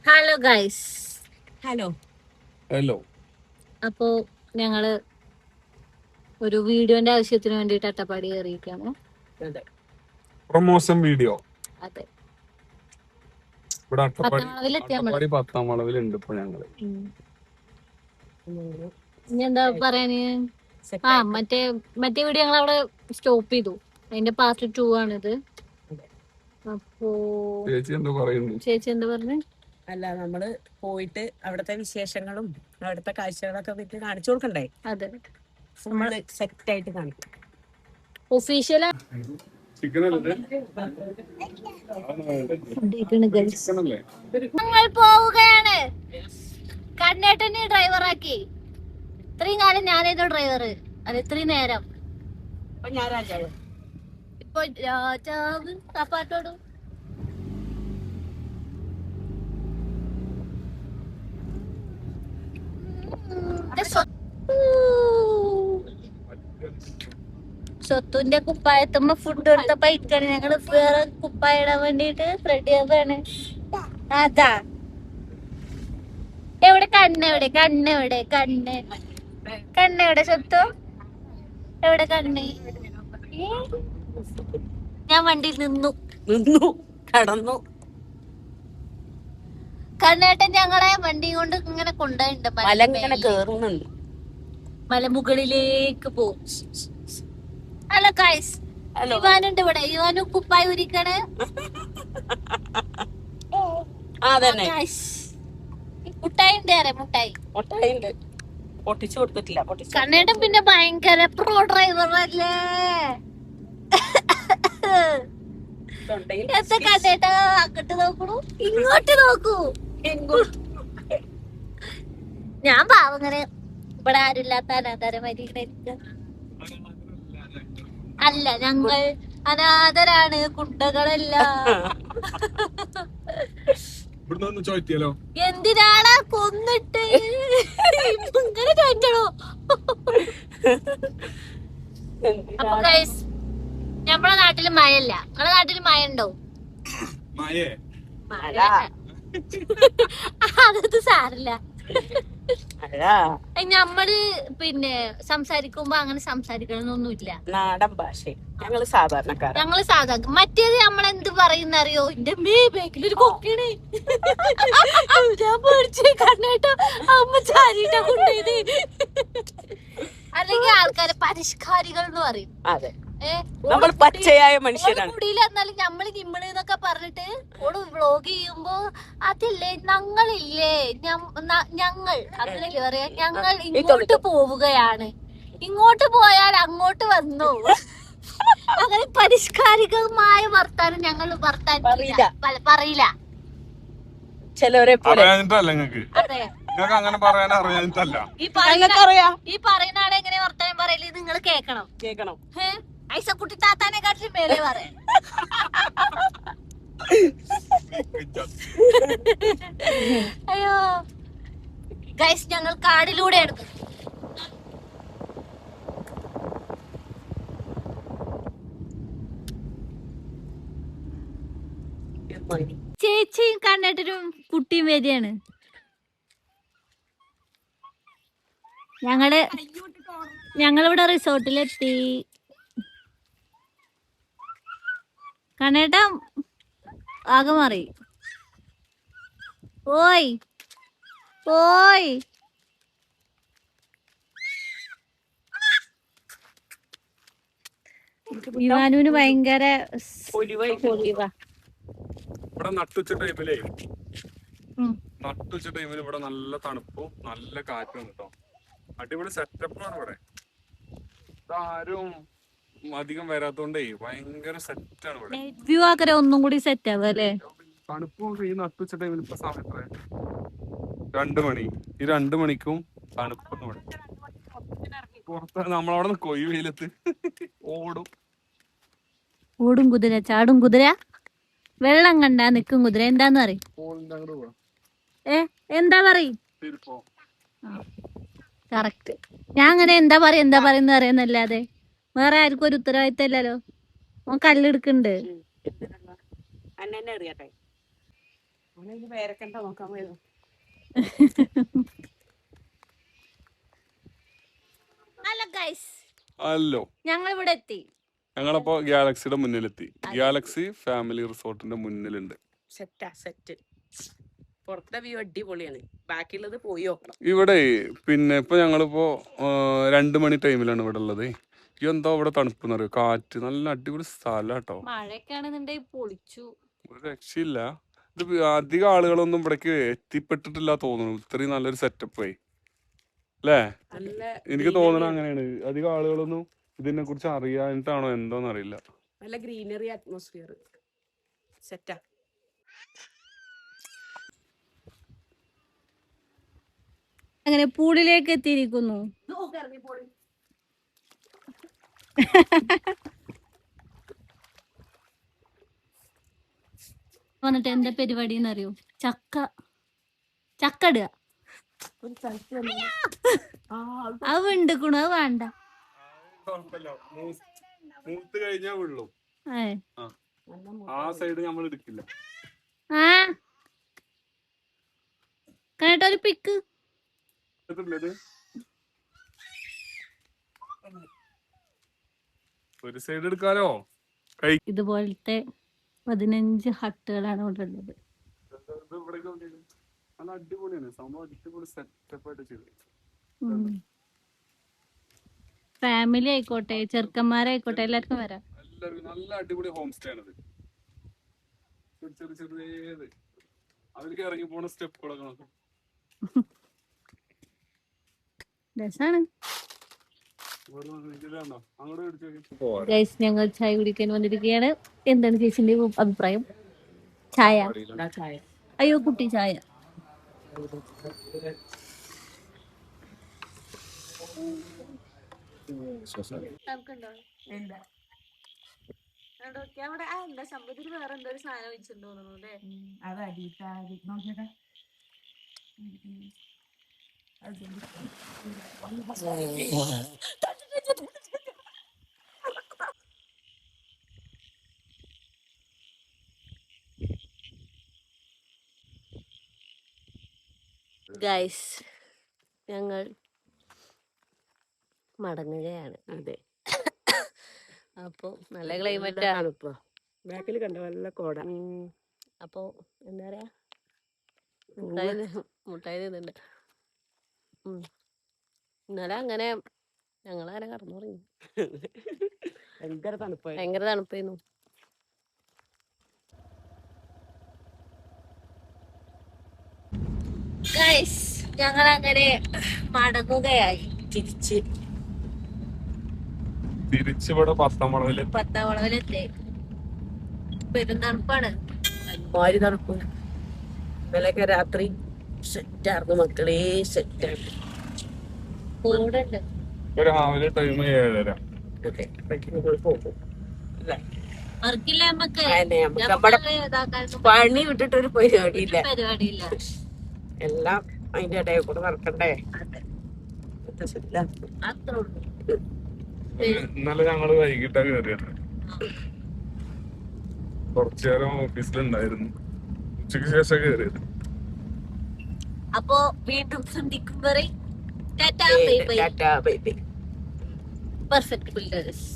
Hello guys. Hello. അപ്പോ ഞങ്ങള് ഒരു വീഡിയോന്റെ ആവശ്യത്തിന് വേണ്ടിട്ട് അട്ടപ്പാടി കയറിയിരിക്കാണ്. Promotion video. അതെ, ഇവിടെ അട്ടപ്പാടി 10ാം വളവിലുണ്ട് ഇപ്പൊ ഞങ്ങള്. ഇനി എന്താ പറയാന്? മറ്റേ വീഡിയോ ഞങ്ങൾ അവിടെ സ്റ്റോപ്പ് ചെയ്തു. അതിന്റെ പാർട്ട് 2 ആണിത്. അപ്പോ ചേച്ചി എന്താ പറഞ്ഞു? അല്ല, നമ്മള് പോയിട്ട് അവിടുത്തെ വിശേഷങ്ങളും അവിടുത്തെ കാഴ്ചകളൊക്കെ വിട്ട് കാണിച്ചു കൊടുക്കണ്ടേ? അതെ, ഫുള്ള് സെറ്റ് ആയിട്ട് കാണിക്കും. ഒഫീഷ്യൽ ഞങ്ങൾ പോവുകയാണ്. കണ്ണേട്ടനെ ഡ്രൈവറാക്കി. ഇത്രയും കാലം ഞാനേതോ ഡ്രൈവർ. അല്ല, ഇത്രയും നേരം ഇപ്പൊ ഞാൻ രാജാവ്. ഇപ്പൊ രാജാവ് കാപ്പാട്ടോടും. സ്വത്തുന്റെ കുപ്പായത്തുമ്പോ ഫുഡ് എടുത്ത പൈക്കാണ്. ഞങ്ങള് വേറെ കുപ്പായ ഇടാൻ വേണ്ടിട്ട് റെഡി ആവാണ്. അതാ എവിടെ കണ്ണെവിടെ സ്വത്തു? എവിടെ കണ്ണ്? ഞാൻ വണ്ടിയിൽ നിന്നു കടന്നു. കണ്ണേട്ടൻ ഞങ്ങളെ വണ്ടി കൊണ്ട് ഇങ്ങനെ കൊണ്ടുപോയിട്ടുണ്ട്. കേറുന്നുണ്ട്, മലമുകളിലേക്ക് പോകും. ഹലോ ഗൈസ്, ഇവാനുണ്ട് ഇവിടെ. ഇവാനു കുപ്പായ ഉരിക്കണ്. മുട്ടായി ഉണ്ട്, പൊട്ടിച്ചു കൊടുത്തിട്ടില്ല. കണ്ണേട്ടൻ പിന്നെ ഭയങ്കര പ്രോ ഡ്രൈവർ അല്ലേ? എന്താ കണ്ണേട്ടാ അങ്ങോട്ട് നോക്കണു, ഇങ്ങോട്ട് നോക്കൂ. ഞാൻ പാവങ്ങനെ ഇവിടെ ആരുമില്ലാത്ത അനാഥാരമായി അല്ല, ഞങ്ങൾ അനാഥരാണ്, കുണ്ടകളല്ല. എന്തിനാണ് കൊന്നിട്ട് ഇങ്ങനെ ചോദിക്കണോ? അപ്പൊ ഗൈസ്, നമ്മളെ നാട്ടില് മഴയില്ല. നിങ്ങളെ നാട്ടില് മഴ ഉണ്ടോ? അതൊന്നും സാരില്ല. നമ്മള് പിന്നെ സംസാരിക്കുമ്പോ അങ്ങനെ സംസാരിക്കണമെന്നൊന്നുമില്ല. നാടൻ ഭാഷ ഞങ്ങള് സാധാരണ. മറ്റേത് നമ്മളെന്ത് പറയുന്നറിയോ? എന്റെ ബേക്കിലൊരു കൊക്കിണ്. ഞാൻ പേടിച്ച് കണ്ണേട്ടോ അമ്മ ചാരിട്ടാ കൊണ്ടേത്. അല്ലെങ്കിൽ ആൾക്കാരെ പരിഷ്കാരികൾ എന്ന് പറയും. അതെ, നമ്മൾ പച്ചയായ മനുഷ്യരാണ്. കുടിയിലെന്നാലും ഞമ്മള് നിമ്മള് എന്നൊക്കെ പറഞ്ഞിട്ട് ഓള് വ്ളോഗ് ചെയ്യുമ്പോ അതില്ലേ ഞങ്ങളില്ലേ ഞങ്ങൾ അങ്ങനെയല്ലേ പറയാ. ഞങ്ങൾ ഇങ്ങോട്ട് പോവുകയാണ്, ഇങ്ങോട്ട് പോയാൽ അങ്ങോട്ട് വന്നു. അങ്ങനെ പരിഷ്കാരികമായ വർത്താനം ഞങ്ങൾ പറയില്ല. ചിലവരെ അതെ, ഈ പറയുന്ന ആളെ എങ്ങനെ വർത്താനം പറയല് നിങ്ങൾ കേക്കണം. ഐസക്കുട്ടി താത്താനെക്കാട്ടിലും മേലെ പറയാം. അയ്യോ ഗൈസ്, ഞങ്ങൾ കാടിലൂടെയാണ്. ചേച്ചിയും കണ്ടിട്ടൊരു കുട്ടിയും വരികയാണ്. ഞങ്ങളിവിടെ റിസോർട്ടിലെത്തി. കണ്ണേട്ട ആകെ മാറി. ഓയ് ഇവാനുവിന് ഭയങ്കര ഇവിടെ നട്ടുച്ച ടൈമില് ഇവിടെ നല്ല തണുപ്പും നല്ല കാറ്റും കേട്ടോ. അടിപൊളി സെറ്റപ്പാണ് ഇവിടെ. ഇതാരും അധികം വരാത്തോണ്ടേ ഭയങ്കര സെറ്റാണ് ഇവിടെ. വ്യൂ ആക്കര ഒന്നും കൂടി സെറ്റ് ആവും അല്ലേ? തണുപ്പ് ഈ നട്ടുച്ച ടൈമിൽ ഇപ്പൊ സമയത്ത് 2 മണി. ഈ 2 മണിക്കും തണുപ്പൊന്നും ഇവിടെ പുറത്ത്. നമ്മളവിടെ കൊയ് വെയിലത്ത് ഓടും കുതിര, ചാടും കുതിര, വെള്ളം കണ്ടാ നിക്കും കുതിര. എന്താന്ന് പറയും? എന്താ പറയും? കറക്റ്റ്. ഞാൻ അങ്ങനെ എന്താ പറയുന്ന അറിയുന്നല്ലാതെ വേറെ ആർക്കും ഒരു ഉത്തരവാദിത്തം ഇല്ലല്ലോ. ഓൻ കല്ലെടുക്കുന്നുണ്ട്. പേരക്കണ്ട നോക്കാൻ പോയത്. ഹലോ ഗൈസ്, ഹലോ, ഞങ്ങൾ ഇവിടെ എത്തി. ഞങ്ങളപ്പോ ഗാലക്സിയുടെ മുന്നിലെത്തി. ഗാലക്സി ഫാമിലി റിസോർട്ടിന്റെ മുന്നിലുണ്ട്. സെറ്റ് പുറത്തെ വ്യൂ അടിപൊളിയാണ്. ബാക്കിയുള്ളത് പോയി നോക്കണം. ഇവിടെ പിന്നെ ഇപ്പൊ ഞങ്ങളിപ്പോ 2 മണി ടൈമിലാണ് ഇവിടെ ഉള്ളത്. എന്തോ ഇവിടെ തണുപ്പെന്ന് അറിയോ, കാറ്റ്, നല്ല അടിപൊളി സ്ഥലം കേട്ടോ. മഴയൊക്കെ ആണെന്നുണ്ടെങ്കിൽ പൊളിച്ചു. ഒരു രക്ഷയില്ല. ഇത് അധികം ആളുകളൊന്നും ഇവിടേക്ക് എത്തിപ്പെട്ടിട്ടില്ല തോന്നുന്നു. ഇത്രയും നല്ലൊരു സെറ്റപ്പ് ആയി അല്ലേ? എനിക്ക് തോന്നണ അങ്ങനെയാണ്. അധികം ആളുകളൊന്നും ഇതിനെ കുറിച്ച് അറിയാനിട്ടാണോ എന്തോന്ന് അറിയില്ല. നല്ല ഗ്രീനറി അറ്റ്മോസ്ഫിയർ സെറ്റാ. അങ്ങനെ പൂളിലേക്ക് എത്തിയിരിക്കുന്നു. വന്നിട്ട് എന്താ പരിപാടി എന്നറിയോ? ചക്ക ഇടുക. അത് വീണ്ടുക്കണു, അത് വേണ്ട. ആ സൈഡ് നമ്മൾ എടുക്കില്ല. ആ കേട്ടൊരു പിക്ക്. ഒരു സൈഡ് എടുക്കാലോ. ഇതുപോലത്തെ 15 ഹട്ടുകളാണ് ഇവിടെ ഉള്ളത്. അടിപൊളിയാണ് സംഭവം, അടിപൊളി സെറ്റപ്പ് ആയിട്ട് ചെയ്തു. ഫാമിലി ആയിക്കോട്ടെ, ചെറുക്കന്മാരായിക്കോട്ടെ, എല്ലാവർക്കും വരാം. നല്ല അടിപൊളി ഹോം സ്റ്റേ ആണത്. ചെറിയത് അവർക്ക് ഇറങ്ങി പോണ സ്റ്റെപ്പുകളൊക്കെ നോക്കാം. രസാണ്. ഗൈസ്, ഞങ്ങൾ ചായ കുടിക്കാൻ വന്നിരിക്കുകയാണ്. എന്താണ് ചേച്ചിന്റെ അഭിപ്രായം? ചായ? അയ്യോ കുട്ടി ചായ. സംഭവത്തിൽ വേറെ എന്തോ ഒരു സാധനം വെച്ചിട്ടുണ്ടോ തോന്നുന്നു ഗൈസ്, ഞങ്ങൾ മടങ്ങുകയാണ്. അതെ, അപ്പൊ നല്ല ക്ലൈമറ്റ് ആണ് ഇപ്പൊ. ബാക്കിൽ കണ്ടോ നല്ല കോട. അപ്പൊ എന്താ പറയാ, മുട്ടായി തിന്നുണ്ട്. ഇന്നലെ അങ്ങനെ ഞങ്ങളങ്ങനെ കടന്നുറങ്ങി. ഭയങ്കര തണുപ്പായിരുന്നു. ഞങ്ങൾ അങ്ങനെ മടങ്ങുകയായി. തിരിച്ചിവിടെ 10-ാം വളവിലെത്തി. പെരുന്തണുപ്പാണ്. ഭാരി തണുപ്പ്. ഇന്നലെയൊക്കെ രാത്രി സെറ്റായിരുന്നു മക്കളെ, സെറ്റാണ്. കൂടുണ്ട്. രാവിലെ ടൈം 7:30. പണി വിട്ടിട്ടൊരു പരിപാടിയില്ല. പരിപാടിയില്ല. എല്ലാം അതിന്റെ ഇടയിൽ കൂടെ നടക്കണ്ടേ. ഇന്നലെ ഞങ്ങള് വൈകിട്ടാ കയറിയത്. കുറച്ചുനേരം ഓഫീസിലുണ്ടായിരുന്നു. ഉച്ചക്ക് ശേഷം കയറിയത്. അപ്പോ വീണ്ടും സന്ധിക്കും വരെ tata bye bye. Perfect builders.